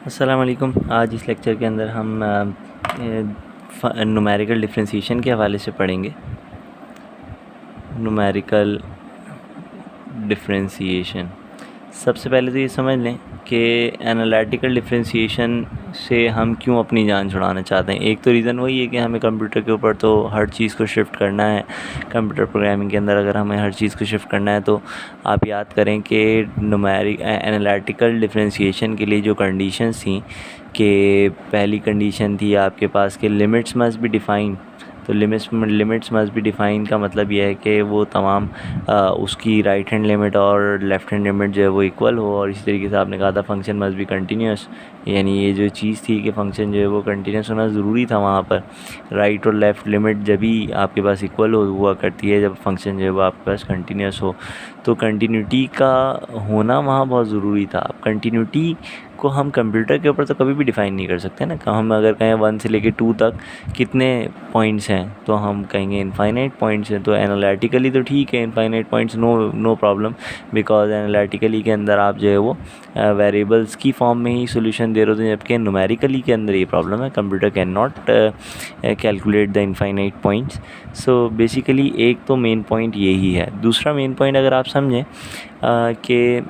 अस्सलाम वालेकुम। आज इस लेक्चर के अंदर हम न्यूमेरिकल डिफरेंशिएशन के हवाले से पढ़ेंगे। न्यूमेरिकल डिफरेंशिएशन, सबसे पहले तो ये समझ लें कि एनालिटिकल डिफरेंशिएशन से हम क्यों अपनी जान छुड़ाना चाहते हैं। एक तो रीज़न वही है कि हमें कंप्यूटर के ऊपर तो हर चीज़ को शिफ्ट करना है। कंप्यूटर प्रोग्रामिंग के अंदर अगर हमें हर चीज़ को शिफ्ट करना है तो आप याद करें कि एनालिटिकल डिफरेंशिएशन के लिए जो कंडीशंस थी कि पहली कंडीशन थी आपके पास कि लिमिट्स मस्ट बी डिफ़ाइन। तो लिमिट्स मस्ट बी डिफ़ाइन का मतलब यह है कि वो तमाम उसकी राइट हैंड लिमिट और लेफ़्ट हैंड लिमिट जो है वो इक्वल हो। और इसी तरीके से आपने कहा था फंक्शन मस्ट बी कंटिन्यूस, यानी ये जो चीज़ थी कि फ़ंक्शन जो है वो कंटिन्यूस होना ज़रूरी था। वहाँ पर राइट और लेफ़्ट लिमिट जब भी आपके पास इक्वल हुआ करती है, जब फंक्शन जो है वो आपके पास कंटिन्यूस हो। तो कंटिन्यूटी का होना वहाँ बहुत ज़रूरी था। अब कंटिन्यूटी को हम कंप्यूटर के ऊपर तो कभी भी डिफ़ाइन नहीं कर सकते ना। हम अगर कहें 1 से लेके 2 तक कितने पॉइंट्स हैं तो हम कहेंगे इनफाइनाइट पॉइंट्स हैं। तो एनालिटिकली तो ठीक है, infinite points no problem, because analytically के अंदर आप जो है वो वेरिएबल्स की फॉर्म में ही सोल्यूशन दे रहे होते हैं, जबकि न्यूमेरिकली के अंदर ये प्रॉब्लम है, computer can not calculate the infinite points. So basically एक तो मेन पॉइंट यही है। दूसरा मेन पॉइंट अगर आप समझें कि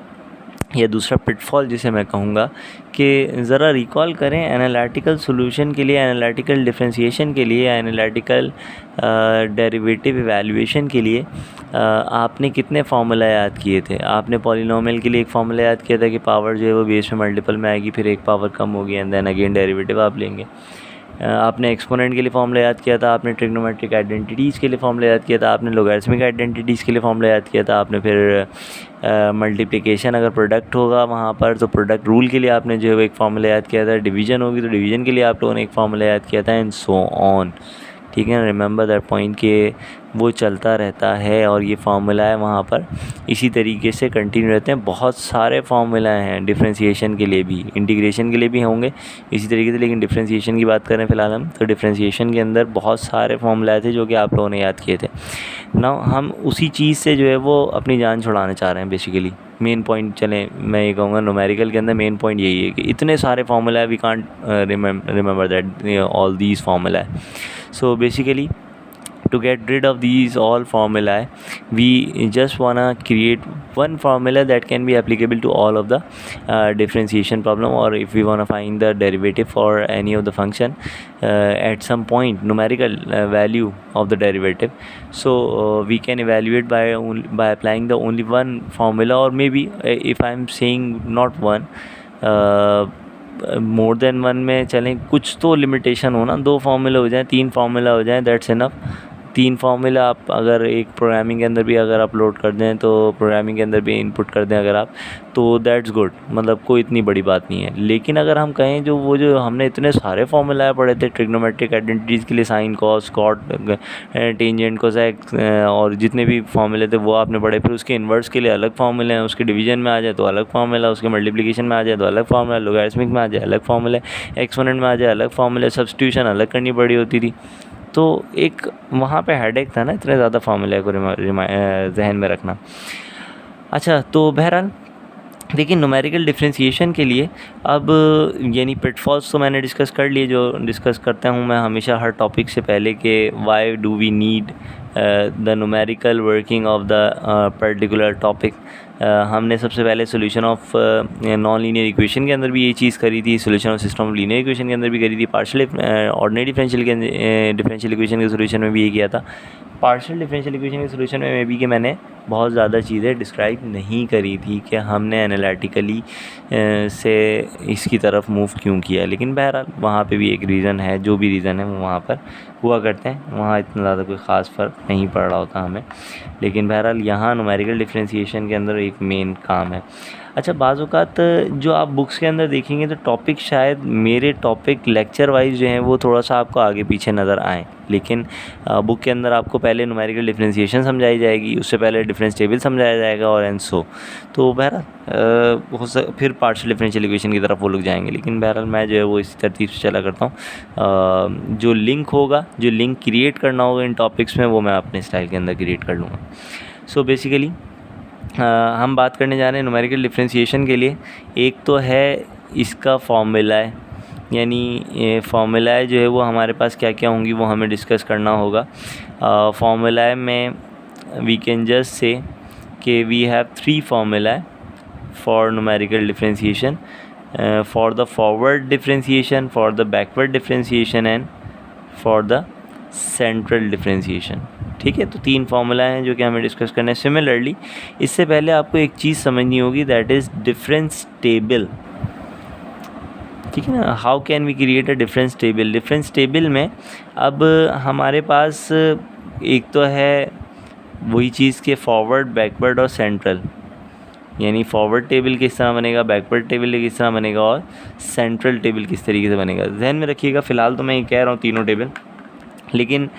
या दूसरा पिटफॉल जिसे मैं कहूँगा कि ज़रा रिकॉल करें एनालिटिकल सॉल्यूशन के लिए, एनालिटिकल डिफरेंशिएशन के लिए, एनालिटिकल डेरिवेटिव इवैल्यूएशन के लिए आपने कितने फार्मूला याद किए थे। आपने पॉलिनोमियल के लिए एक फार्मूला याद किया था कि पावर जो है वो बेस में मल्टीपल में आएगी, फिर एक पावर कम होगी एंड देन अगेन डेरिवेटिव आप लेंगे। आपने एक्सपोनेंट के लिए फॉर्मूला याद किया था, आपने ट्रिग्नोमेट्रिक आइडेंटिटीज़ के लिए फॉर्मूला याद किया था, आपने लोगरिथमिक आइडेंटिटीज़ के लिए फॉर्मूला याद किया था, आपने फिर मल्टीप्लिकेशन अगर प्रोडक्ट होगा वहाँ पर तो प्रोडक्ट रूल के लिए आपने जो है एक फार्मूला याद किया था, डिवीज़न होगी तो डिवीज़न के लिए आप लोगों ने एक फार्मूला याद किया था एंड सो ऑन। ठीक है ना, रिमेंबर दैट पॉइंट कि वो चलता रहता है और ये फार्मूला है वहाँ पर इसी तरीके से कंटिन्यू रहते हैं। बहुत सारे फार्मूला हैं डिफरेंशिएशन के लिए भी, इंटीग्रेशन के लिए भी होंगे इसी तरीके से, लेकिन डिफरेंशिएशन की बात करें फ़िलहाल हम, तो डिफरेंशिएशन के अंदर बहुत सारे फार्मूला थे जो कि आप लोगों ने याद किए थे ना। हम उसी चीज़ से जो है वो अपनी जान छुड़ाना चाह रहे हैं बेसिकली। मेन पॉइंट चलें, मैं ये कहूँगा न्यूमेरिकल के अंदर मेन पॉइंट यही है कि इतने सारे फार्मूला है, we can't remember that all these formula है। So basically to get rid of these all formulae, we just wanna create one formula that can be applicable to all of the differentiation problem, or if we wanna find the derivative for any of the function at some point numerical value of the derivative. So we can evaluate by applying the only one formula, or maybe if I'm saying not one, more than one में चलें, कुछ तो limitation हो ना, 2 formula हो जाएं, 3 formula हो जाएं, दैट्स इनफ। 3 फार्मूला आप अगर एक प्रोग्रामिंग के अंदर भी अगर अपलोड कर दें, तो प्रोग्रामिंग के अंदर भी इनपुट कर दें अगर आप, तो दैट्स गुड, मतलब कोई इतनी बड़ी बात नहीं है। लेकिन अगर हम कहें जो हमने इतने सारे फार्मूला पढ़े थे ट्रिग्नोमेट्रिक आइडेंटिटीज़ के लिए, sine cos cot tangent cosec और जितने भी फार्मूले थे वो आपने पढ़े, फिर उसके इन्वर्स के लिए अलग फार्मूले हैं, उसके डिवीजन में आ जाए तो अलग फार्मूला, उसके मल्टीप्लिकेशन में आ जाए तो अलग फार्मूला, लोगरिथमिक में आ जाए अलग फार्मूला, एक्सपोनेंट में आ जाए अलग फार्मूला, सब्स्टिट्यूशन अलग करनी पड़ी होती थी। तो एक वहाँ पे हेडेक था ना, इतने ज़्यादा फार्मूले को जहन में रखना। अच्छा, तो बहरहाल देखिए न्यूमेरिकल डिफरेंशिएशन के लिए अब यानी पिटफॉल्स तो मैंने डिस्कस कर लिए, जो डिस्कस करता हूँ मैं हमेशा हर टॉपिक से पहले कि why do we need the numerical working of the particular topic. हमने सबसे पहले solution of non linear equation के अंदर भी ये चीज़ करी थी, solution of system of linear equation के अंदर भी करी थी, पार्शियल ऑर्डिनरी डिफरेंशियल इक्वेशन के सोल्यूशन में भी ये किया था। पार्शियल डिफरेंशियल इक्वेशन के सोल्यूशन में भी कि मैंने बहुत ज़्यादा चीज़ें डिस्क्राइब नहीं करी थी कि हमने एनालिटिकली से इसकी तरफ मूव क्यों किया, लेकिन बहरहाल वहाँ पे भी एक रीज़न है, जो भी रीज़न है वो वहाँ पर हुआ करते हैं, वहाँ इतना ज़्यादा कोई ख़ास फ़र्क नहीं पड़ रहा होता हमें, लेकिन बहरहाल यहाँ न्यूमेरिकल डिफरेंशिएशन के अंदर एक मेन काम है। अच्छा, बाज़ औक़ात जो आप बुक्स के अंदर देखेंगे तो टॉपिक शायद मेरे टॉपिक लेक्चर वाइज जो हैं वो थोड़ा सा आपको आगे पीछे नज़र आएँ, लेकिन बुक के अंदर आपको पहले न्यूमेरिकल डिफरेंशिएशन समझाई जाएगी, उससे पहले डिफरेंस टेबल समझाया जाएगा और एंड सो। तो बहरहाल फिर पार्शियल डिफरेंशियल इक्वेशन की तरफ वो लोग जाएंगे, लेकिन बहरहाल मैं जो है वो इसी तरतीब से चला करता हूँ। जो लिंक होगा, जो लिंक क्रिएट करना होगा इन टॉपिक्स में, वो मैं अपने स्टाइल के अंदर क्रिएट कर लूँगा। सो बेसिकली हम बात करने जा रहे हैं न्यूमेरिकल डिफरेंशिएशन के लिए। एक तो है इसका फॉर्मूला है, यानी ये फॉर्मूला है जो है वो हमारे पास क्या क्या होंगी वो हमें डिस्कस करना होगा। फॉर्मूला में वी कैन जस्ट से कि we have 3 formula for numerical differentiation, for the forward differentiation, for the backward differentiation and for the central differentiation. ठीक है, तो 3 फार्मूला हैं जो कि हमें डिस्कस करना है। सिमिलरली इससे पहले आपको एक चीज़ समझनी होगी, दैट इज़ डिफरेंस टेबल। ठीक है ना, how can we create a difference table. Difference table में अब हमारे पास एक तो है वही चीज़ के फॉरवर्ड, बैकवर्ड और सेंट्रल, यानी फॉरवर्ड टेबल किस तरह बनेगा, बैकवर्ड टेबल किस तरह बनेगा और सेंट्रल टेबल किस तरीके से बनेगा। ध्यान में रखिएगा, फ़िलहाल तो मैं ये कह रहा हूँ तीनों टेबल, लेकिन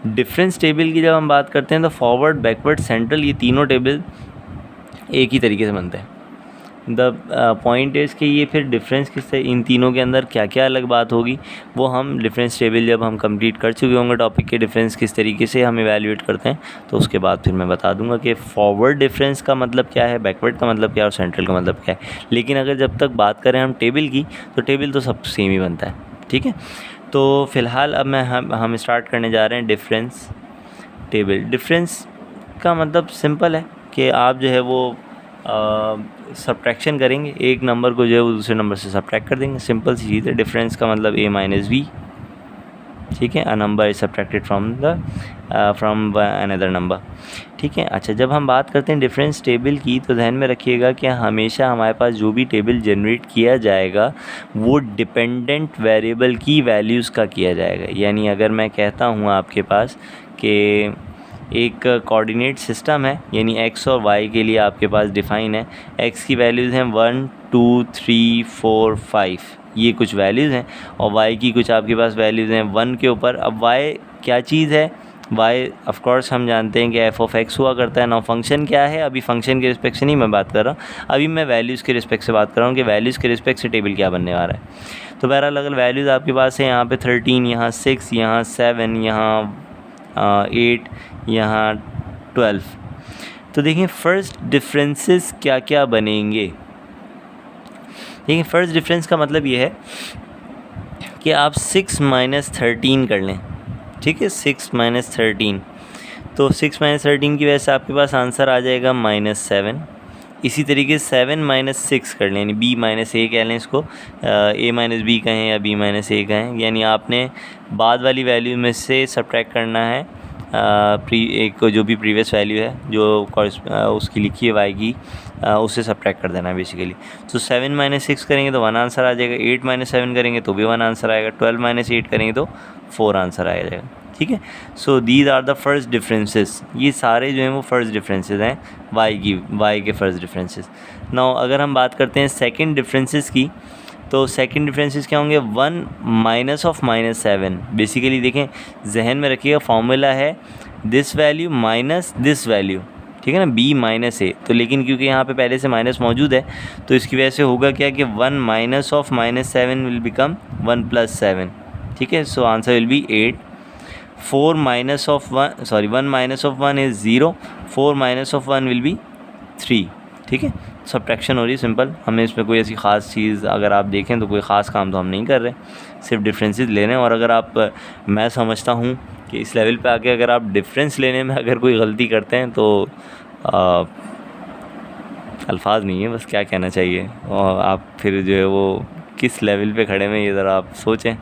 डिफरेंस टेबल की जब हम बात करते हैं तो फॉरवर्ड, बैकवर्ड, सेंट्रल ये तीनों टेबल एक ही तरीके से बनते हैं। द पॉइंट इज़ कि ये फिर डिफरेंस किससे, इन तीनों के अंदर क्या क्या अलग बात होगी वो हम डिफरेंस टेबल जब हम कंप्लीट कर चुके होंगे टॉपिक के, डिफरेंस किस तरीके से हम इवैल्यूएट करते हैं, तो उसके बाद फिर मैं बता दूंगा कि फॉरवर्ड डिफरेंस का मतलब क्या है, बैकवर्ड का मतलब क्या है और सेंट्रल का मतलब क्या है। लेकिन अगर जब तक बात करें हम टेबल की, तो टेबल तो सब सेम ही बनता है। ठीक है, तो फ़िलहाल अब हम स्टार्ट करने जा रहे हैं डिफरेंस टेबल। डिफरेंस का मतलब सिंपल है कि आप जो है वो सब्ट्रैक्शन करेंगे, एक नंबर को जो है वो दूसरे नंबर से सब्ट्रैक्ट कर देंगे, सिंपल सी चीज़ है। डिफरेंस का मतलब a माइनस b। ठीक है, a number is subtracted from another number. ठीक है, अच्छा जब हम बात करते हैं डिफरेंस टेबल की, तो ध्यान में रखिएगा कि हमेशा हमारे पास जो भी टेबल जनरेट किया जाएगा वो डिपेंडेंट वेरिएबल की वैल्यूज़ का किया जाएगा। यानी अगर मैं कहता हूँ आपके पास कि एक कोऑर्डिनेट सिस्टम है, यानी x और y के लिए आपके पास डिफ़ाइन है, x की वैल्यूज़ हैं 1 2 3 4 5, ये कुछ वैल्यूज़ हैं, और y की कुछ आपके पास वैल्यूज़ हैं 1 के ऊपर। अब y क्या चीज़ है, y ऑफ कोर्स हम जानते हैं कि f ऑफ x हुआ करता है। नाउ फंक्शन क्या है, अभी फंक्शन के रिस्पेक्ट से नहीं मैं बात कर रहा हूँ, अभी मैं वैल्यूज़ के रिस्पेक्ट से बात कर रहा हूँ कि वैल्यूज़ के रिस्पेक्ट से टेबल क्या बनने वाला है। तो बहरहाल अगर वैल्यूज़ आपके पास है यहाँ पे 13, यहाँ 6, यहाँ 7, यहाँ 8, यहाँ 12, तो देखिए फ़र्स्ट डिफरेंसेस क्या क्या बनेंगे। देखिए फ़र्स्ट डिफरेंस का मतलब ये है कि आप 6 माइनस 13 कर लें। ठीक है, 6 माइनस 13, तो 6 माइनस 13 की वजह से आपके पास आंसर आ जाएगा -7। इसी तरीके से 7 माइनस 6 कर लें, यानी b माइनस a कह लें इसको, a माइनस b कहें या b माइनस a कहें, यानी आपने बाद वाली वैल्यू में से सब्ट्रैक्ट करना है एक जो भी प्रीवियस वैल्यू है जो उसकी लिखी है y की, उससे सब्ट्रैक्ट कर देना है बेसिकली। तो 7 माइनस 6 करेंगे तो 1 आंसर आ जाएगा, 8 माइनस 7 करेंगे तो भी 1 आंसर आएगा, 12 माइनस 8 करेंगे तो 4 आंसर आ जाएगा। ठीक है, so these are the first differences, ये सारे जो हैं वो फर्स्ट डिफरेंसेस हैं y के फर्स्ट डिफरेंसेस। नाउ अगर हम बात करते हैं सेकंड डिफरेंसेस की, तो सेकंड डिफरेंसेस क्या होंगे, 1 माइनस ऑफ -7। बेसिकली देखें, जहन में रखिएगा फॉर्मूला है this value minus this value, ठीक है ना, b माइनस a। तो लेकिन क्योंकि यहाँ पे पहले से माइनस मौजूद है तो इसकी वजह से होगा क्या कि 1 minus of -7 will become 1 plus 7। ठीक है, so answer will be 8। 1 minus of 1 is 0, 4 minus of 1 will B 3। ठीक है, सब्ट्रैक्शन हो रही है सिंपल, हमें इसमें कोई ऐसी ख़ास चीज़ अगर आप देखें तो कोई ख़ास काम तो हम नहीं कर रहे, सिर्फ डिफरेंसेस ले रहे हैं। और अगर आप, मैं समझता हूँ कि इस लेवल पे आके अगर आप डिफरेंस लेने में अगर कोई गलती करते हैं तो अल्फाज नहीं है, बस क्या कहना चाहिए, और आप फिर जो है वो किस लेवल पे खड़े हैं ये ज़रा आप सोचें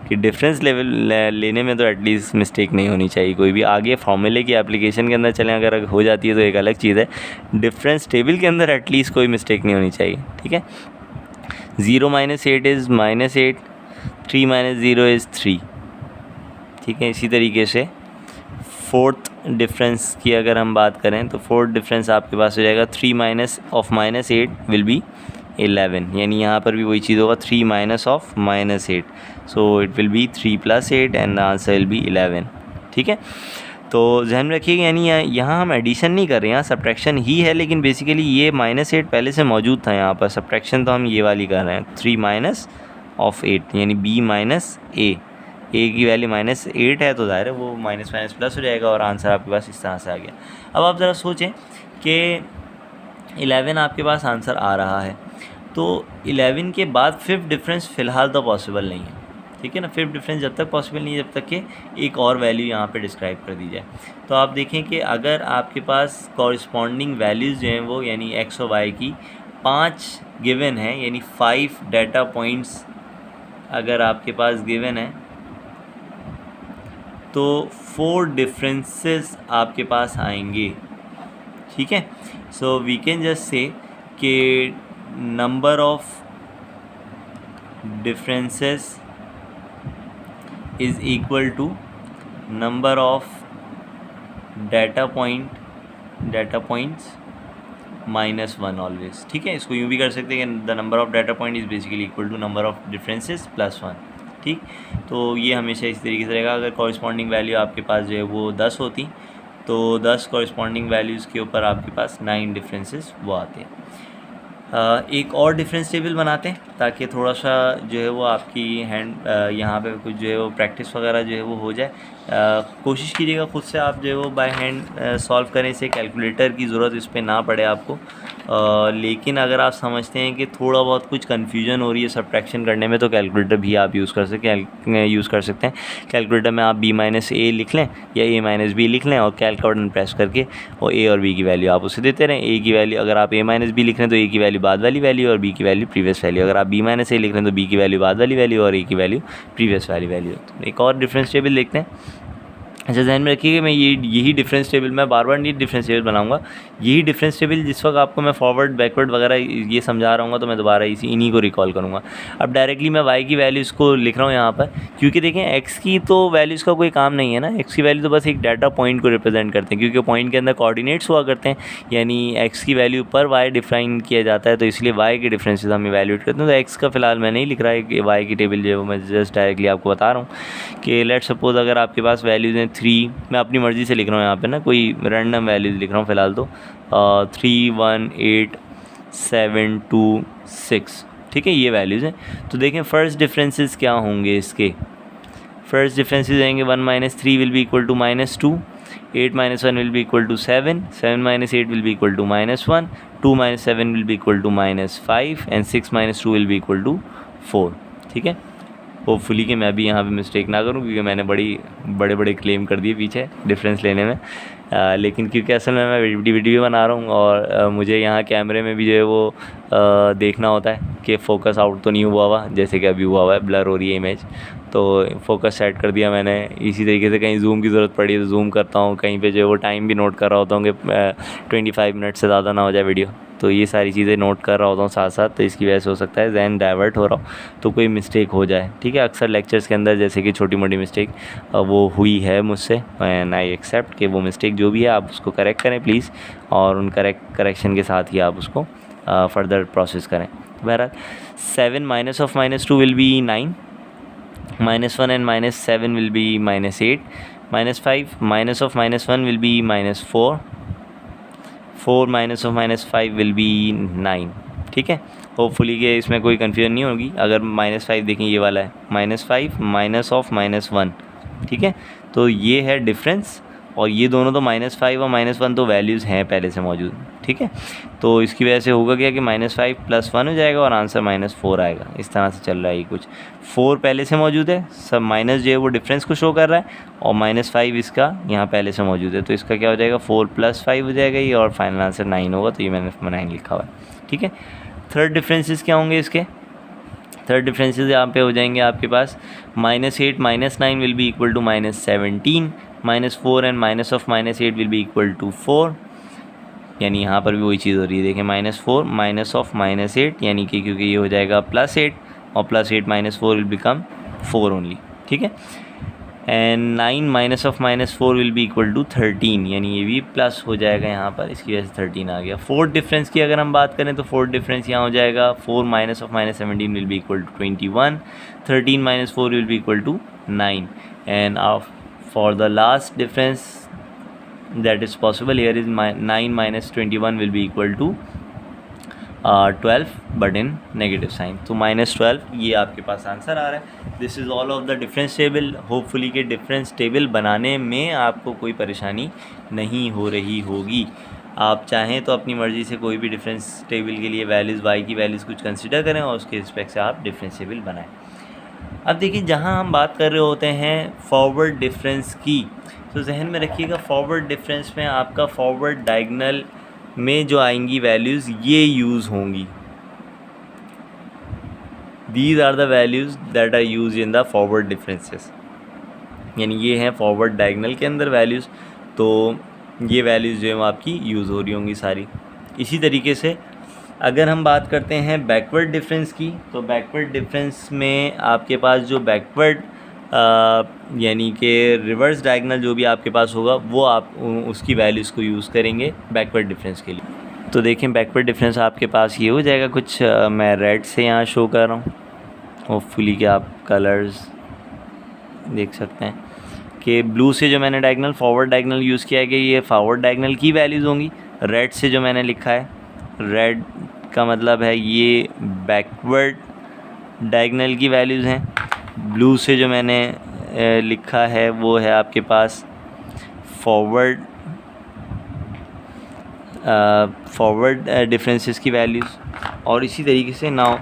कि डिफरेंस लेवल लेने में तो एटलीस्ट मिस्टेक नहीं होनी चाहिए कोई भी। आगे फॉर्मूले की एप्लीकेशन के अंदर चलें अगर हो जाती है तो एक अलग चीज़ है, डिफरेंस टेबल के अंदर एटलीस्ट कोई मिस्टेक नहीं होनी चाहिए। ठीक है, 0 माइनस 8 इज़ -8, 3 माइनस 0 इज़ 3। ठीक है, इसी तरीके से फोर्थ डिफरेंस की अगर हम बात करें तो फोर्थ डिफरेंस आपके पास हो जाएगा 3 माइनस ऑफ -8 विल बी 11, यानी यहाँ पर भी वही चीज़ होगा, 3 minus of -8, so it will be 3 plus 8 and the answer will be 11। ठीक है, तो ध्यान में रखिएगा, यानी यहाँ हम एडिशन नहीं कर रहे हैं, यहाँ सब्ट्रैक्शन ही है, लेकिन बेसिकली ये -8 पहले से मौजूद था, यहाँ पर सब्ट्रैक्शन तो हम ये वाली कर रहे हैं, 3 माइनस ऑफ 8, यानी b माइनस a की वैल्यू -8 है तो ज़ाहिर है वो माइनस माइनस प्लस हो जाएगा और आंसर आपके पास इस तरह से आ गया। अब आप ज़रा सोचें कि 11 आपके पास आंसर आ रहा है, तो 11 के बाद फिफ्थ डिफरेंस फ़िलहाल तो पॉसिबल नहीं है, ठीक है ना। फिफ्थ डिफरेंस जब तक पॉसिबल नहीं है जब तक कि एक और वैल्यू यहाँ पे डिस्क्राइब कर दी जाए। तो आप देखें कि अगर आपके पास कॉरस्पॉन्डिंग वैल्यूज़ जो हैं वो यानी एक्स और वाई की 5 गिवन है, यानी 5 डाटा पॉइंट्स अगर आपके पास गिवन है तो 4 डिफरेंसेस आपके पास आएंगे, ठीक है। So we can just say कि number of differences is equal to number of data points -1 always, ठीक है। इसको यूँ भी कर सकते हैं कि the number of data point is basically equal to number of differences +1, ठीक। तो ये हमेशा इस तरीके से रहेगा। अगर कॉरस्पॉन्डिंग वैल्यू आपके पास जो है वो 10 होती तो 10 कॉरस्पॉन्डिंग वैल्यूज़ के ऊपर आपके पास 9 डिफरेंसेस वो आते हैं। एक और डिफरेंस टेबल बनाते हैं ताकि थोड़ा सा जो है वो आपकी हैंड यहाँ पे कुछ जो है वो प्रैक्टिस वगैरह जो है वो हो जाए। कोशिश कीजिएगा खुद से आप जो है वो बाय हैंड सॉल्व करें, इसे कैलकुलेटर की ज़रूरत इस पर ना पड़े आपको। लेकिन अगर आप समझते हैं कि थोड़ा बहुत कुछ कन्फ्यूजन हो रही है सब्ट्रैक्शन करने में तो कैलकुलेटर भी आप यूज़ कर सकते हैं। कैलकुलेटर में आप b-a लिख लें या a-b लिख लें और कैल का बटन प्रेस करके और a और b की वैल्यू आप उसे देते रहें। a की वैल्यू अगर आप a-b लिख रहे हैं तो a की वैल्यू बाद वाली वैल्यू और b की वैल्यू प्रीवियस वैल्यू। अगर आप b-a लिख रहे हैं तो b की वैल्यू बाद वाली वैल्यू और a की वैल्यू प्रीवियस वाली वैल्यू। एक और डिफरेंस टेबल देखते हैं। अच्छा, ध्यान में रखिए कि मैं यही डिफरेंस टेबल मैं बार बार नहीं डिफरेंस टेबल बनाऊंगा। यही डिफरेंस टेबल जिस वक्त आपको मैं फॉरवर्ड बैकवर्ड वगैरह ये समझा रहा हूँ तो मैं दोबारा इन्हीं को रिकॉल करूँगा। अब डायरेक्टली मैं y की वैल्यूज़ को लिख रहा हूँ यहाँ पर, क्योंकि देखें x की तो वैल्यूज़ का कोई काम नहीं है ना। x की वैल्यू तो बस एक डाटा पॉइंट को रिप्रेजेंट करते हैं, क्योंकि पॉइंट के अंदर कोऑर्डिनेट्स हुआ करते हैं, यानी x की वैल्यू पर y डिफाइन किया जाता है, तो इसलिए y के डिफरेंसेस हम इवैल्यूएट करते हैं। तो x का फ़िलहाल मैं नहीं लिख रहा है कि y की टेबल जो है वो मैं जस्ट डायरेक्टली आपको बता रहा हूँ कि लेट्स सपोज अगर आपके पास वैल्यूज़ हैं 3, मैं अपनी मर्ज़ी से लिख रहा हूँ यहाँ पे ना, कोई रैंडम वैल्यूज़ लिख रहा हूँ फ़िलहाल तो 3, 1, 8, 7, 2, 6, ठीक है, ये वैल्यूज़ हैं। तो देखें फ़र्स्ट डिफरेंसेस क्या होंगे इसके। फ़र्स्ट डिफरेंसेस आएंगे 1 - 3 will be equal to -2, 8 - 1 will be equal to 7, 7 - 8 will be equal to -1, 2 - 7 will be equal to -5 and 6 - 2 will be equal to 4, ठीक है। होपफुली कि मैं भी यहाँ पे मिस्टेक ना करूँ, क्योंकि मैंने बड़े क्लेम कर दिए पीछे डिफरेंस लेने में। लेकिन क्योंकि असल में मैं वीडियो बना रहा हूँ और मुझे यहाँ कैमरे में भी जो है वो देखना होता है कि फ़ोकस आउट तो नहीं हुआ जैसे कि अभी हुआ है, ब्लर हो रही है इमेज, तो फोकस सेट कर दिया मैंने। इसी तरीके से कहीं जूम की ज़रूरत पड़ी तो जूम करता हूँ, कहीं पे जो है वो टाइम भी नोट कर रहा होता हूँ कि 25 मिनट से ज़्यादा ना हो जाए वीडियो, तो ये सारी चीज़ें नोट कर रहा होता हूँ साथ साथ, तो इसकी वजह से हो सकता है जहन डाइवर्ट हो रहा हो तो कोई मिस्टेक हो जाए, ठीक है। अक्सर लेक्चर्स के अंदर जैसे कि छोटी मोटी मिस्टेक वो हुई है मुझसे, एंड आई एक्सेप्ट कि वो मिस्टेक जो भी है आप उसको करेक्ट करें प्लीज़, और उन करेक्शन के साथ ही आप उसको फर्दर प्रोसेस करें। बहरहाल 7 - 2 will B 9, -1 and -7 will be -8, -5 -1 will be -4, 4 -5 will be 9, ठीक है। होपफुली कि इसमें कोई कन्फ्यूजन नहीं होगी। अगर -5 देखें ये वाला है -5 -1, ठीक है। तो ये है डिफरेंस, और ये दोनों तो -5 और -1 तो वैल्यूज़ हैं पहले से मौजूद, ठीक है। तो इसकी वजह से होगा क्या कि -5 + 1 हो जाएगा और आंसर -4 आएगा। इस तरह से चल रहा है ये कुछ। 4 पहले से मौजूद है, सब माइनस जो है वो डिफरेंस को शो कर रहा है, और -5 इसका यहाँ पहले से मौजूद है, तो इसका क्या हो जाएगा 4 + 5 हो जाएगा ये, और फाइनल आंसर 9 होगा। तो ये मैंने 9 लिखा हुआ है, ठीक है। थर्ड डिफरेंसेस क्या होंगे इसके। थर्ड डिफरेंसेस यहाँ पे हो जाएंगे आपके पास -8 - 9 will be equal to -17, -4 and -8 will be equal to 4, यानी यहाँ पर भी वही चीज़ हो रही है। देखें -4 -8 यानी कि क्योंकि ये हो जाएगा +8 और +8 - 4 विल बिकम 4 ओनली, ठीक है। And 9 -4 will be equal to 13, यानी ये भी प्लस हो जाएगा यहाँ पर, इसकी वजह से 13 आ गया। फोर्थ डिफरेंस की अगर हम बात करें तो फोर्थ डिफरेंस यहाँ हो जाएगा 4 -17 will be equal to 21, 13 - 4 will be equal to 9, and for the last difference that is possible here is 9 - 21 will be equal to 12 but in negative sign, तो -12 ये आपके पास आंसर आ रहा है। This is all of the difference table. Hopefully के difference table बनाने में आपको कोई परेशानी नहीं हो रही होगी। आप चाहें तो अपनी मर्ज़ी से कोई भी डिफरेंस टेबल के लिए वैल्यूज़ y की वैल्यूज़ कुछ कंसिडर करें और उसके रिस्पेक्ट से आप डिफरेंस टेबल बनाएं। अब देखिए, जहां हम बात कर रहे होते हैं फॉरवर्ड डिफरेंस की, तो जहन में रखिएगा फॉरवर्ड डिफरेंस में आपका फॉरवर्ड डायगोनल में जो आएंगी वैल्यूज़ ये यूज़ होंगी। These are the values that are use in the forward differences, यानी ये हैं फॉरवर्ड डायगोनल के अंदर वैल्यूज़, तो ये वैल्यूज़ जो है वो आपकी यूज़ हो रही होंगी सारी। इसी तरीके से अगर हम बात करते हैं बैकवर्ड डिफरेंस की, तो बैकवर्ड डिफरेंस में आपके पास जो बैकवर्ड यानी कि रिवर्स डायगोनल जो भी आपके पास होगा वो आप उसकी वैल्यूज़ को यूज़ करेंगे बैकवर्ड डिफरेंस के लिए। तो देखें बैकवर्ड डिफरेंस आपके पास ये हो जाएगा कुछ, मैं रेड से यहाँ शो कर रहा हूँ, होपफुली कि आप कलर्स देख सकते हैं कि ब्लू से जो मैंने डायगोनल फॉरवर्ड डायगोनल यूज़ किया है कि ये फॉरवर्ड डायगोनल की वैल्यूज़ होंगी। रेड से जो मैंने लिखा है, रेड का मतलब है ये बैकवर्ड डायगोनल की वैल्यूज़ हैं। ब्लू से जो मैंने लिखा है वो है आपके पास फॉरवर्ड डिफरेंसेस की वैल्यूज़। और इसी तरीके से नाउ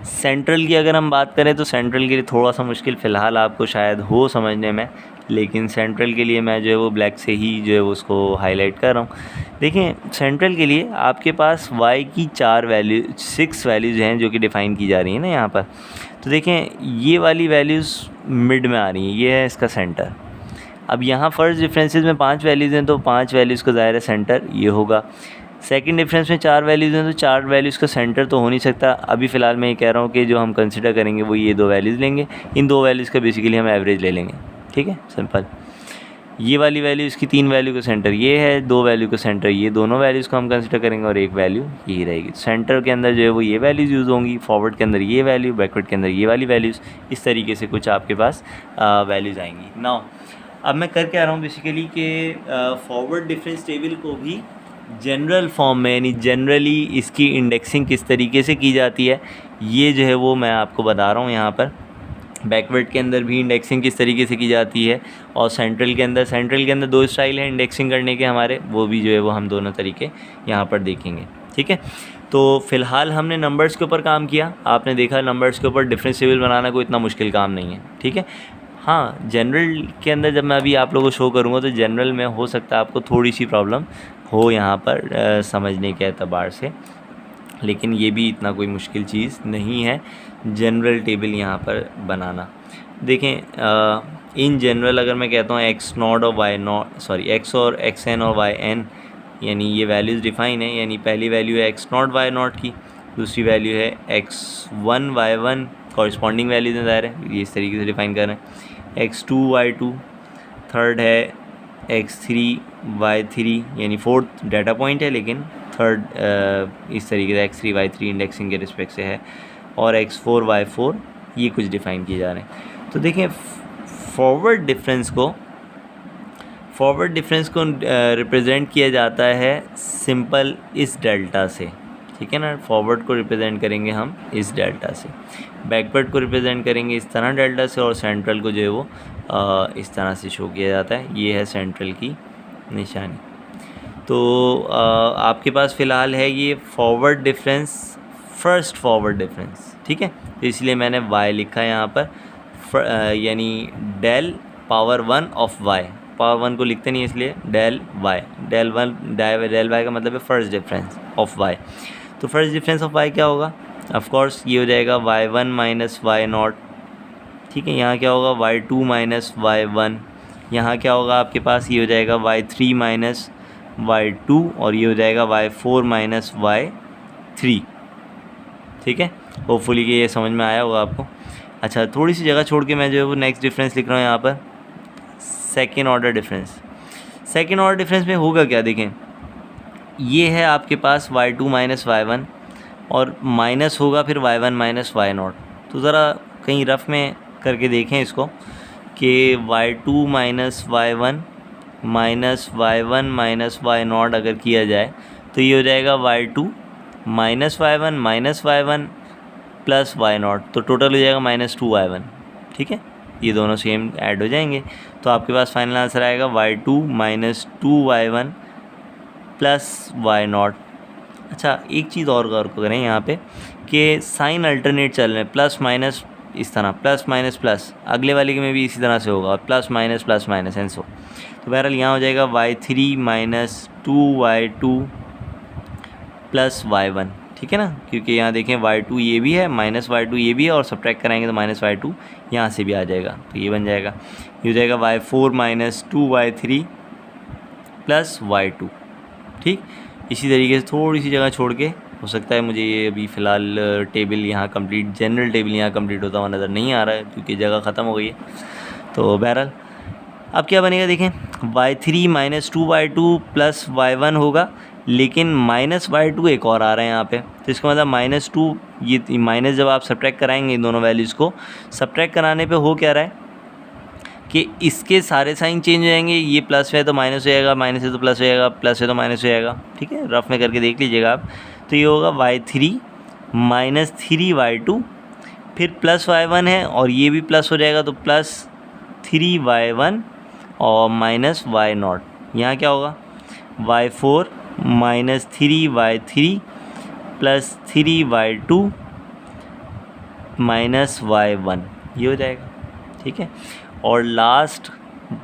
सेंट्रल की अगर हम बात करें तो सेंट्रल के लिए थोड़ा सा मुश्किल फ़िलहाल आपको शायद हो समझने में, लेकिन सेंट्रल के लिए मैं जो है वो ब्लैक से ही जो है वो उसको हाईलाइट कर रहा हूँ। देखें सेंट्रल के लिए आपके पास y की 6 वैल्यूज़ हैं जो कि डिफ़ाइन की जा रही हैं ना यहाँ पर। तो देखें ये वाली वैल्यूज़ मिड में आ रही हैं, ये है इसका सेंटर। अब यहाँ फर्स्ट डिफरेंसेस में 5 वैल्यूज़ हैं तो 5 वैल्यूज़ का ज़ाहिर है सेंटर ये होगा। सेकंड डिफरेंस में 4 वैल्यूज़ हैं तो 4 वैल्यूज़ का सेंटर तो हो नहीं सकता। अभी फ़िलहाल मैं ये कह रहा हूँ कि जो हम कंसिडर करेंगे वो ये 2 वैल्यूज़ लेंगे, इन 2 वैल्यूज़ का बेसिकली हम एवरेज ले लेंगे, ठीक है, सिंपल। ये वाली वैल्यू इसकी 3 वैल्यू का सेंटर ये है, 2 वैल्यू का सेंटर ये, दोनों वैल्यूज़ को हम कंसिडर करेंगे और एक वैल्यू यही रहेगी। सेंटर के अंदर जो है वो ये वैल्यूज़ यूज़ होंगी, फॉरवर्ड के अंदर ये वैल्यू, बैकवर्ड के अंदर ये वाली वैल्यूज़, इस तरीके से कुछ आपके पास वैल्यूज़ आएंगी। नाउ अब मैं कर क्या रहा हूँ बेसिकली कि फॉरवर्ड डिफरेंस टेबल को भी जनरल फॉर्म में, यानी जनरली इसकी इंडेक्सिंग किस तरीके से की जाती है ये जो है वो मैं आपको बता रहा हूँ यहाँ पर। बैकवर्ड के अंदर भी इंडेक्सिंग किस तरीके से की जाती है और सेंट्रल के अंदर 2 स्टाइल है इंडेक्सिंग करने के हमारे, वो भी जो है वो हम दोनों तरीके यहाँ पर देखेंगे, ठीक है। तो फ़िलहाल हमने नंबर्स के ऊपर काम किया, आपने देखा नंबर्स के ऊपर डिफरेंस टेबल बनाना कोई इतना मुश्किल काम नहीं है, ठीक है। हाँ, जनरल के अंदर जब मैं अभी आप लोगों को शो करूँगा तो जनरल में हो सकता है आपको थोड़ी सी प्रॉब्लम हो यहाँ पर समझने के एतबार से, लेकिन ये भी इतना कोई मुश्किल चीज़ नहीं है जनरल टेबल यहाँ पर बनाना। देखें इन जनरल अगर मैं कहता हूँ x नॉट और y नॉट, सॉरी x और xn और yn, यानी ये वैल्यूज़ डिफ़ाइन है, यानी पहली वैल्यू है x नॉट y नॉट की, दूसरी वैल्यू है x1 y1 कॉरस्पॉन्डिंग वैल्यूज़ हैं, ज़ाहिर है ये इस तरीके से डिफ़ाइन कर रहे हैं, x2 y2, थर्ड है x3 y3, यानी फोर्थ डाटा पॉइंट है लेकिन थर्ड इस तरीके से x3 y3 इंडेक्सिंग के रिस्पेक्ट से है, और x4 y4 ये कुछ डिफ़ाइन किए जा रहे हैं। तो देखें फॉरवर्ड डिफरेंस को रिप्रेजेंट किया जाता है सिंपल इस डेल्टा से, ठीक है ना। फॉरवर्ड को रिप्रेजेंट करेंगे हम इस डेल्टा से, बैकवर्ड को रिप्रेजेंट करेंगे इस तरह डेल्टा से, और सेंट्रल को जो है वो इस तरह से शो किया जाता है। ये है सेंट्रल की निशानी। तो आपके पास फ़िलहाल है ये forward difference, first forward difference, ठीक है। तो इसलिए मैंने y लिखा है यहाँ पर, यानी del power 1 of y, power 1 को लिखते नहीं इसलिए डेल y, डेल y का मतलब है फर्स्ट डिफरेंस ऑफ y। तो फर्स्ट डिफरेंस ऑफ y क्या होगा, ऑफ कोर्स ये हो जाएगा y1 माइनस y0, ठीक है। यहाँ क्या होगा y2 माइनस y1, यहाँ क्या होगा आपके पास, ये हो जाएगा y3 माइनस y2, और ये हो जाएगा y4 माइनस y3, ठीक है। होपफुली कि ये समझ में आया होगा आपको। अच्छा, थोड़ी सी जगह छोड़ के मैं जो है वो नेक्स्ट डिफरेंस लिख रहा हूँ यहाँ पर, second order difference. Second order difference में होगा क्या, देखें ये है आपके पास y2 माइनस y1 और माइनस होगा फिर y1 माइनस y0। तो ज़रा कहीं रफ़ में करके देखें इसको कि y2 minus y1 minus y1 minus y0 अगर किया जाए तो ये हो जाएगा y2 minus y1 plus y0, तो टोटल हो जाएगा -2y1, ठीक है। ये दोनों सेम ऐड हो जाएंगे तो आपके पास फाइनल आंसर आएगा y2 minus 2y1 plus why not. अच्छा, एक चीज़ और गौर करें यहाँ पे कि साइन अल्टरनेट चल रहे हैं, प्लस माइनस इस तरह, प्लस माइनस प्लस, अगले वाले के में भी इसी तरह से होगा, प्लस माइनस एंड सो। तो बहरहाल यहाँ हो जाएगा y3 minus 2y2 plus y1, ठीक है ना, क्योंकि यहाँ देखें y2 ये भी है, माइनस y2 ये भी है, और सब्ट्रैक्ट कराएंगे तो माइनस y2 यहाँ से भी आ जाएगा, तो ये बन जाएगा, ये हो जाएगा y4 minus 2y3 plus y2। ठीक, इसी तरीके से थोड़ी सी जगह छोड़ के, हो सकता है मुझे ये अभी फ़िलहाल टेबल यहाँ कंप्लीट, जनरल टेबल यहाँ कंप्लीट होता हुआ नज़र नहीं आ रहा है क्योंकि जगह ख़त्म हो गई है। तो बहरहाल अब क्या बनेगा देखें, y3 minus 2y2 plus y1 होगा, लेकिन माइनस y2 एक और आ रहा है यहाँ पे, तो इसका मतलब माइनस 2, ये माइनस जब आप सब्ट्रैक्ट कराएंगे इन दोनों वैल्यूज़ को, सब्ट्रैक्ट कराने पे हो क्या रहा है कि इसके सारे साइन चेंज हो जाएंगे, ये प्लस है तो माइनस हो जाएगा, माइनस है तो प्लस हो जाएगा, प्लस है तो माइनस हो जाएगा। ठीक है, रफ में करके देख लीजिएगा आप। तो ये होगा y3 माइनस 3y2 फिर प्लस y1 है और ये भी प्लस हो जाएगा तो प्लस 3y1 और माइनस y0। यहाँ क्या होगा y4 minus 3y3 plus 3y2 minus y1, ये हो जाएगा। ठीक है, और last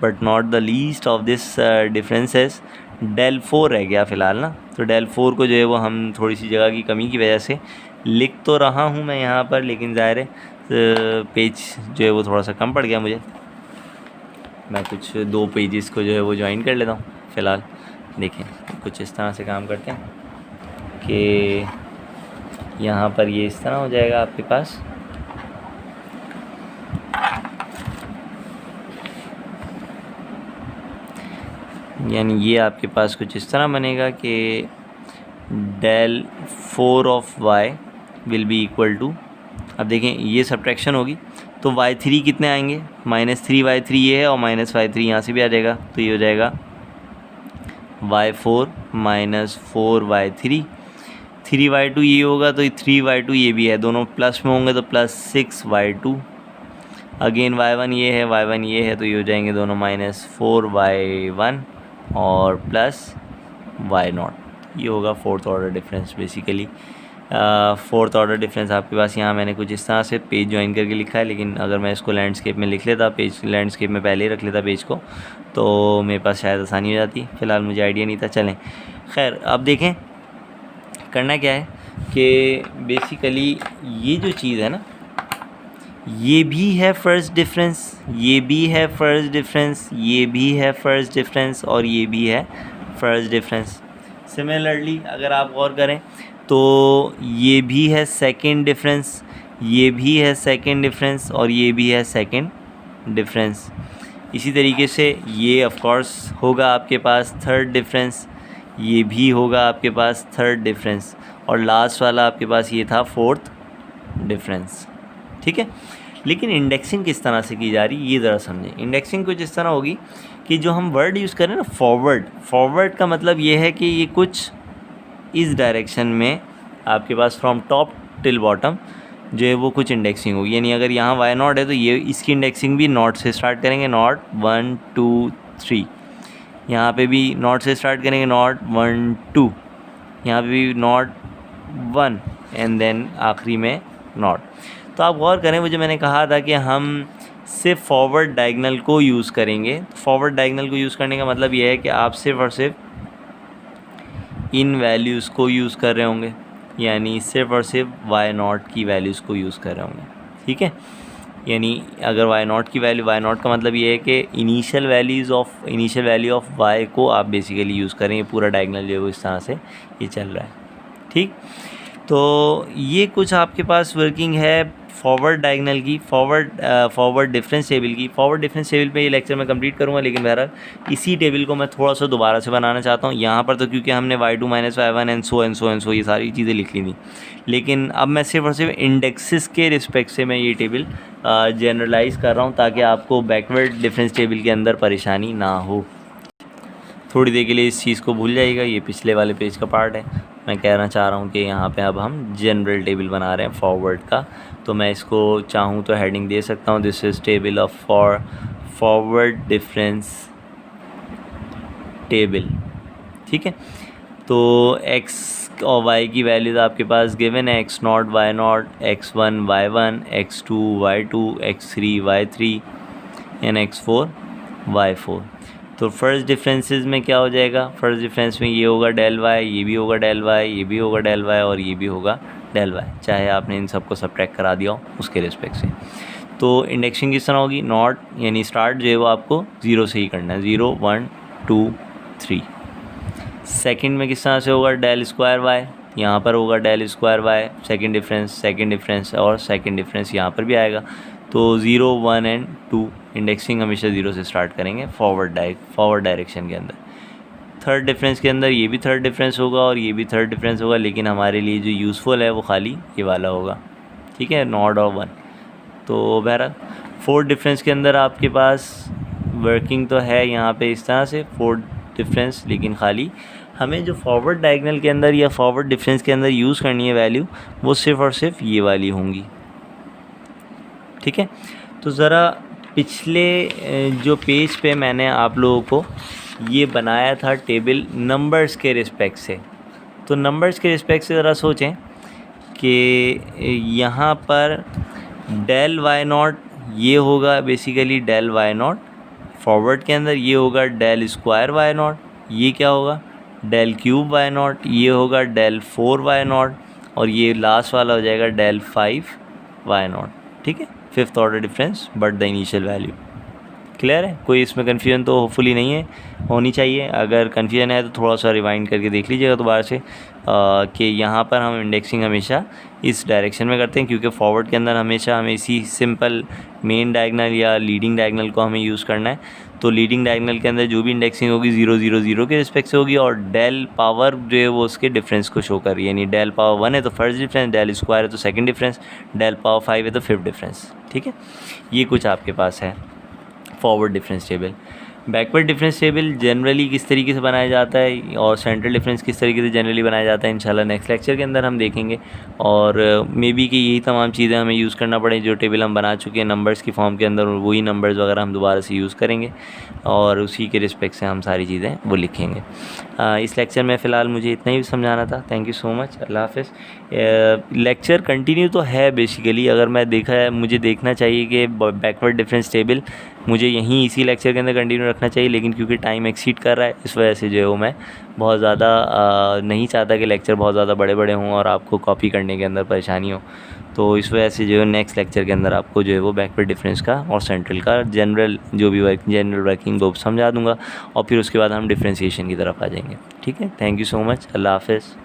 but not the least of this differences del 4 रह गया फ़िलहाल ना। तो डेल 4 को जो है वो हम थोड़ी सी जगह की कमी की वजह से लिख तो रहा हूँ मैं यहाँ पर, लेकिन ज़ाहिर है पेज जो है वो थोड़ा सा कम पड़ गया मुझे, मैं कुछ 2 पेजेस को जो है वो ज्वाइन कर लेता हूँ फ़िलहाल। देखें कुछ इस तरह से काम करते हैं कि यहाँ पर ये इस तरह हो जाएगा आपके पास, यानी ये आपके पास कुछ इस तरह बनेगा कि del 4 of y will be equal to, अब देखें ये सब्ट्रैक्शन होगी तो y3 कितने आएंगे, माइनस 3y3 ये है और माइनस y3 यहाँ से भी आ जाएगा, तो ये हो जाएगा y4 माइनस 4y3, 3y2 ये होगा तो 3y2 ये भी है, दोनों प्लस में होंगे तो प्लस 6y2, अगेन y1 ये है, y1 ये है, तो ये हो जाएंगे दोनों माइनस 4y1 और प्लस y0। ये होगा fourth order difference basically. Fourth order difference आपके पास यहाँ मैंने कुछ इस तरह से पेज ज्वाइन करके लिखा है, लेकिन अगर मैं इसको लैंडस्केप में लिख लेता, पेज लैंडस्केप में पहले ही रख लेता पेज को, तो मेरे पास शायद आसानी हो जाती। फ़िलहाल मुझे आइडिया नहीं था। चलें खैर, अब देखें करना क्या है कि बेसिकली ये जो चीज़ है ना, ये भी है फर्स्ट डिफरेंस, ये भी है फर्स्ट डिफरेंस, ये भी है फर्स्ट डिफरेंस और ये भी है फर्स्ट डिफरेंस। सिमिलरली अगर आप गौर करें तो ये भी है सेकंड डिफरेंस, ये भी है सेकंड डिफरेंस और ये भी है सेकंड डिफरेंस। इसी तरीके से ये ऑफ कोर्स होगा आपके पास थर्ड डिफरेंस, ये भी होगा आपके पास थर्ड डिफरेंस और लास्ट वाला आपके पास ये था फोर्थ डिफरेंस। ठीक है, लेकिन इंडेक्सिंग किस तरह से की जा रही है ये ज़रा समझें। इंडेक्सिंग कुछ इस तरह होगी कि जो हम वर्ड यूज़ करें ना फॉरवर्ड, फॉरवर्ड का मतलब ये है कि ये कुछ इस डायरेक्शन में आपके पास फ्रॉम टॉप टिल बॉटम जो है वो कुछ इंडेक्सिंग होगी। यानी अगर यहाँ y0 है तो ये इसकी इंडेक्सिंग भी नॉट से स्टार्ट करेंगे, नॉट 1 2 3, यहाँ पे भी नॉट से स्टार्ट करेंगे, नॉट 1 2, यहाँ पे भी नॉट 1 एंड देन आखिरी में नॉट। तो आप गौर करें, वो जो मैंने कहा था कि हम सिर्फ फॉरवर्ड डायगोनल को यूज़ करेंगे। फॉरवर्ड डायगोनल को यूज़ करने का मतलब ये है कि आप सिर्फ और सिर्फ इन वैल्यूज़ को यूज़ कर रहे होंगे, यानी सिर्फ और सिर्फ y0 की वैल्यूज़ को यूज़ कर रहे होंगे। ठीक है, यानी अगर y0 की वैल्यू, y0 का मतलब ये है कि इनिशियल वैल्यू ऑफ y को आप बेसिकली यूज़ करें। ये पूरा डायगोनल जो है वो इस तरह से ये चल रहा है। ठीक, तो ये कुछ आपके पास वर्किंग है फॉरवर्ड डायगोनल की, फॉरवर्ड डिफरेंस टेबल की। फॉरवर्ड डिफरेंस टेबल पे ये लेक्चर मैं कंप्लीट करूँगा, लेकिन बहरहाल इसी टेबल को मैं थोड़ा सा दोबारा से बनाना चाहता हूँ। यहाँ पर तो क्योंकि हमने y2 minus y1 and so ये सारी चीज़ें लिख ली थी, लेकिन अब मैं सिर्फ और सिर्फ इंडेक्सेस के रिस्पेक्ट से मैं ये टेबल जनरलाइज़ कर रहा हूँ ताकि आपको बैकवर्ड डिफरेंस टेबल के अंदर परेशानी ना हो। थोड़ी देर के लिए इस चीज़ को भूल जाइएगा, ये पिछले वाले पेज का पार्ट है। मैं कहना चाह रहा हूँ कि यहाँ पे अब हम जनरल टेबल बना रहे हैं फॉरवर्ड का, तो मैं इसको चाहूँ तो हेडिंग दे सकता हूँ, this is table of forward difference table. ठीक है, तो x और y की वैल्यूज़ आपके पास गिवन है, x0 y0, x1 y1, x2 y2, x3 y3 and x4 y4। तो फर्स्ट डिफरेंसेस में क्या हो जाएगा, फर्स्ट डिफरेंस में ये होगा डेल y, ये भी होगा डेल y, ये भी होगा डेल y और ये भी होगा डेल y, चाहे आपने इन सबको सब्ट्रैक्ट करा दिया हो उसके रिस्पेक्ट से। तो इंडेक्सिंग किस तरह होगी, नॉट यानी स्टार्ट जो है वो आपको 0 से ही करना है, 0 1 2 3। सेकंड में किस तरह से होगा, डेल स्क्वायर वाई, यहाँ पर होगा del square Y, second difference और सेकंड डिफरेंस यहाँ पर भी आएगा। तो 0 1 एंड 2 इंडेक्सिंग हमेशा 0 से स्टार्ट करेंगे फॉरवर्ड डायरेक्शन के अंदर। थर्ड डिफरेंस के अंदर ये भी थर्ड डिफरेंस होगा और ये भी थर्ड डिफरेंस होगा, लेकिन हमारे लिए जो यूज़फुल है वो खाली ये वाला होगा, ठीक है, नॉट और 1। तो बहरहाल फोर्थ डिफरेंस के अंदर आपके पास वर्किंग तो है यहाँ पे इस तरह से फोर्थ डिफरेंस, लेकिन खाली हमें जो फॉरवर्ड डायगोनल के अंदर या फॉरवर्ड डिफरेंस के अंदर यूज़ करनी है वैल्यू, वो सिर्फ़ और सिर्फ ये वाली होंगी, ठीक है। तो ज़रा पिछले जो पेज पे मैंने आप लोगों को ये बनाया था टेबल नंबर्स के रिस्पेक्ट से, तो नंबर्स के रिस्पेक्ट से ज़रा सोचें कि यहाँ पर डेल वाई नॉट ये होगा basically del Y naught, forward के अंदर ये होगा डेल स्क्वायर वाई नॉट, ये क्या होगा डेल क्यूब वाई नॉट, ये होगा डेल 4 वाई नॉट और ये लास्ट वाला हो जाएगा डेल 5 वाई नॉट, ठीक है। Fifth order difference but the initial value. Clear है, कोई इसमें कन्फ्यूजन तो होपफुली नहीं है, होनी चाहिए। अगर कन्फ्यूजन है तो थोड़ा सा रिवाइंड करके देख लीजिएगा दोबारा से कि यहाँ पर हम इंडेक्सिंग हमेशा इस डायरेक्शन में करते हैं, क्योंकि फॉरवर्ड के अंदर हमेशा हमें इसी सिंपल मेन डायगोनल या लीडिंग डायगोनल को हमें यूज़ करना है। तो लीडिंग डायगोनल के अंदर जो भी इंडेक्सिंग होगी 0 0 0 के रिस्पेक्ट से होगी और डेल पावर जो है वो उसके डिफरेंस को शो कर रही है, यानी डेल पावर 1 है तो फर्स्ट डिफरेंस, डेल स्क्वायर है तो सेकंड डिफरेंस, डेल पावर 5 है तो फिफ्थ डिफरेंस, ठीक है। ये कुछ आपके पास है forward difference table. Backward difference table generally किस तरीके से बनाया जाता है और सेंट्रल डिफरेंस किस तरीके से जनरली बनाया जाता है, इंशाल्लाह नेक्स्ट लेक्चर के अंदर हम देखेंगे। और मे बी कि यही तमाम चीज़ें हमें यूज़ करना पड़े जो टेबल हम बना चुके हैं नंबर्स की फॉर्म के अंदर, और वही नंबर्स वगैरह हम दोबारा से यूज़ करेंगे और उसी के रिस्पेक्ट से हम सारी चीज़ें वो लिखेंगे। इस लेक्चर में फ़िलहाल मुझे इतना ही समझाना था। थैंक यू सो मच, अल्लाह हाफ़िज़। लेक्चर कंटिन्यू तो है बेसिकली, अगर मैं देखा है मुझे देखना चाहिए कि बैकवर्ड डिफरेंस टेबल मुझे यहीं इसी लेक्चर के अंदर कंटिन्यू रखना चाहिए, लेकिन क्योंकि टाइम एक्सीड कर रहा है इस वजह से जो है वो मैं बहुत ज़्यादा नहीं चाहता कि लेक्चर बहुत ज़्यादा बड़े बड़े हों और आपको कॉपी करने के अंदर परेशानी हो। तो इस वजह से जो है नेक्स्ट लेक्चर के अंदर आपको जो है वो बैकवर्ड डिफरेंस का और सेंट्रल का जनरल जो भी जनरल वर्किंग वो समझा दूँगा और फिर उसके बाद हम डिफ्रेंसीशन की तरफ आ जाएंगे, ठीक है। थैंक यू सो मच, अल्लाह हाफ़िज़।